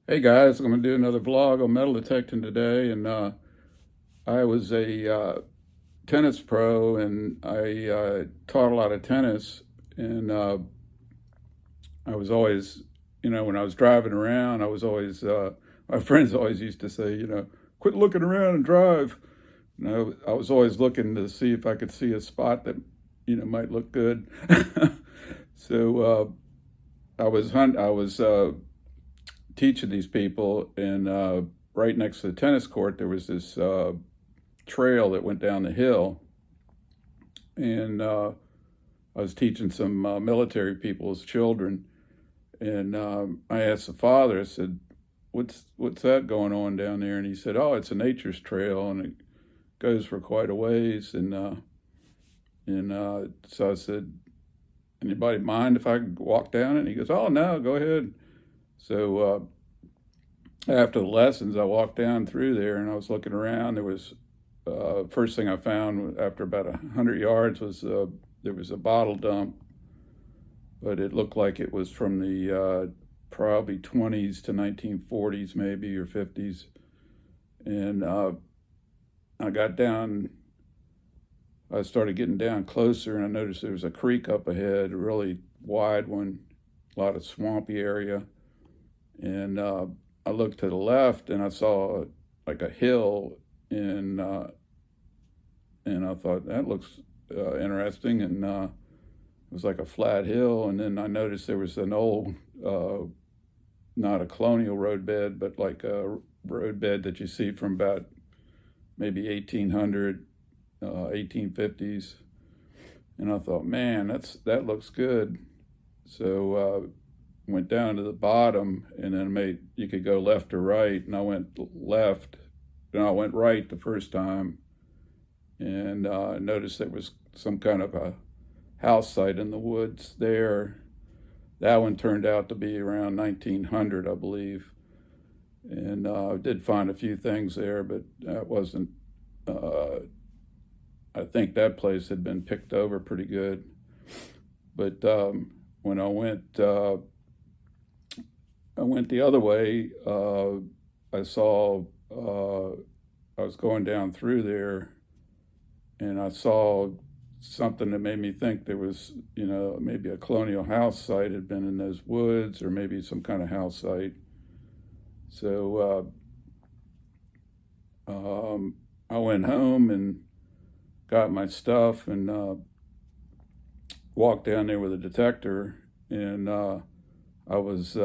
Hey guys, I'm going to do another vlog on metal detecting today. And I was a tennis pro, and I taught a lot of tennis. And I was always, when I was driving around, I was always, my friends always used to say, quit looking around and drive. I was always looking to see if I could see a spot that, might look good. So I was teaching these people, and right next to the tennis court there was this trail that went down the hill, and I was teaching some military people's children, and I asked the father. I said, "What's that going on down there?" And he said, "Oh, it's a nature's trail, and it goes for quite a ways." And so I said, "Anybody mind if I walk down it?" And he goes, "Oh no, go ahead." So after the lessons, I walked down through there, and I was looking around. There was first thing I found after about 100 yards was there was a bottle dump, but it looked like it was from the probably 20s to 1940s, maybe, or 50s. And I got down. I started getting down closer, and I noticed there was a creek up ahead, a really wide one, a lot of swampy area. And I looked to the left, and I saw like a hill, and I thought that looks interesting, and it was like a flat hill. And then I noticed there was an old, not a colonial roadbed, but like a roadbed that you see from about maybe 1800, 1850s. And I thought, man, that looks good. So went down to the bottom, and then you could go left or right, and I went left. And I went right the first time, and noticed there was some kind of a house site in the woods there. That one turned out to be around 1900, I believe, and I did find a few things there, but that wasn't. I think that place had been picked over pretty good. But when I went the other way. I saw I was going down through there, and I saw something that made me think there was, maybe a colonial house site had been in those woods, or maybe some kind of house site. So I went home and got my stuff, and walked down there with a detector, and I was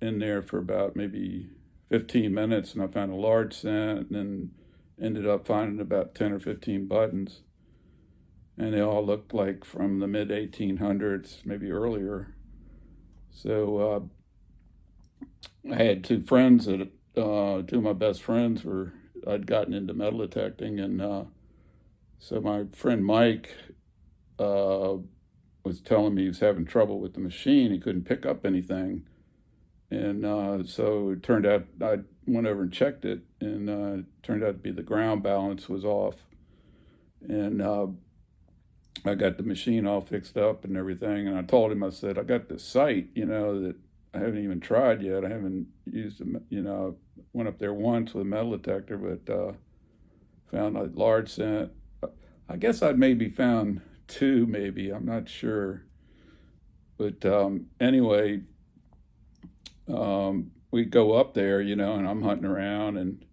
in there for about maybe 15 minutes, and I found a large scent, and then ended up finding about 10 or 15 buttons. And they all looked like from the mid 1800s, maybe earlier. So I had two friends two of my best friends I'd gotten into metal detecting, and so my friend Mike was telling me he was having trouble with the machine. He couldn't pick up anything. And so it turned out, I went over and checked it, and it turned out to be the ground balance was off. And I got the machine all fixed up and everything. And I told him, I said, I got this site, that I haven't even tried yet. I haven't used them, went up there once with a metal detector, but found a large scent. I guess I'd maybe found two, maybe, I'm not sure. But anyway, we go up there, and I'm hunting around, and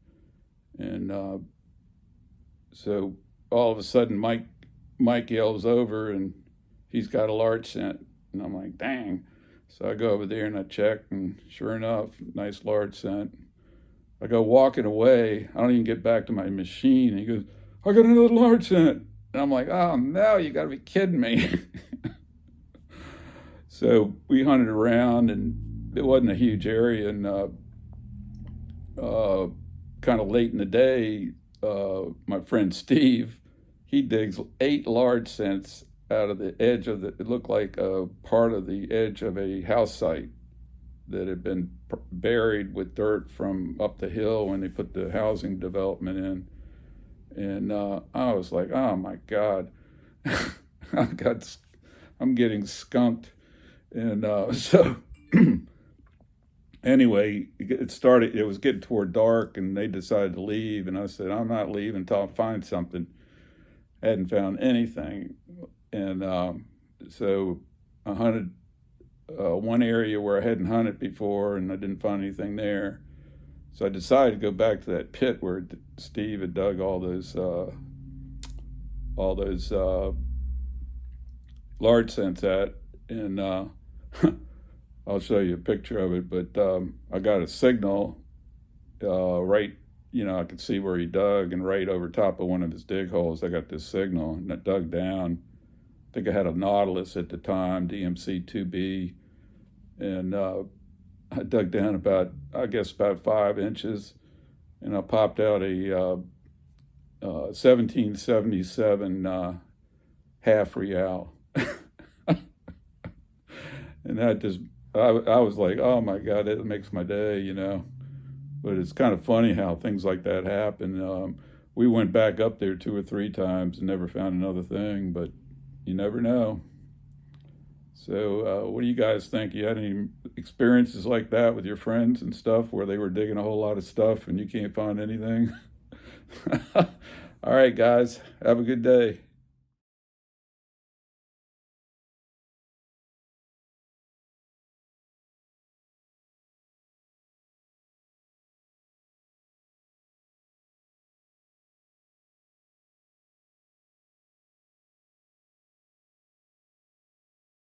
so all of a sudden Mike yells over, and he's got a large scent, and I'm like, dang. So I go over there and I check, and sure enough, nice large scent. I go walking away. I don't even get back to my machine. And he goes, I got another large scent. And I'm like, oh no, you got to be kidding me. So we hunted around, and it wasn't a huge area. And kind of late in the day, my friend Steve, he digs 8 large scents out of the edge of it looked like a part of the edge of a house site that had been buried with dirt from up the hill when they put the housing development in. And I was like, oh my God, I'm getting skunked. And so Anyway, it was getting toward dark, and they decided to leave, and I said, I'm not leaving until I find something. Hadn't found anything. And so I hunted one area where I hadn't hunted before, and I didn't find anything there. So I decided to go back to that pit where Steve had dug all those large scents at, and I'll show you a picture of it. But I got a signal right, I could see where he dug, and right over top of one of his dig holes, I got this signal, and I dug down. I think I had a Nautilus at the time, DMC 2B, and I dug down about 5 inches, and I popped out a 1777 half real. And that just, I was like, oh my God, it makes my day. But it's kind of funny how things like that happen. We went back up there 2 or 3 times and never found another thing, but you never know. So what do you guys think? You had any experiences like that with your friends and stuff where they were digging a whole lot of stuff and you can't find anything? All right, guys, have a good day.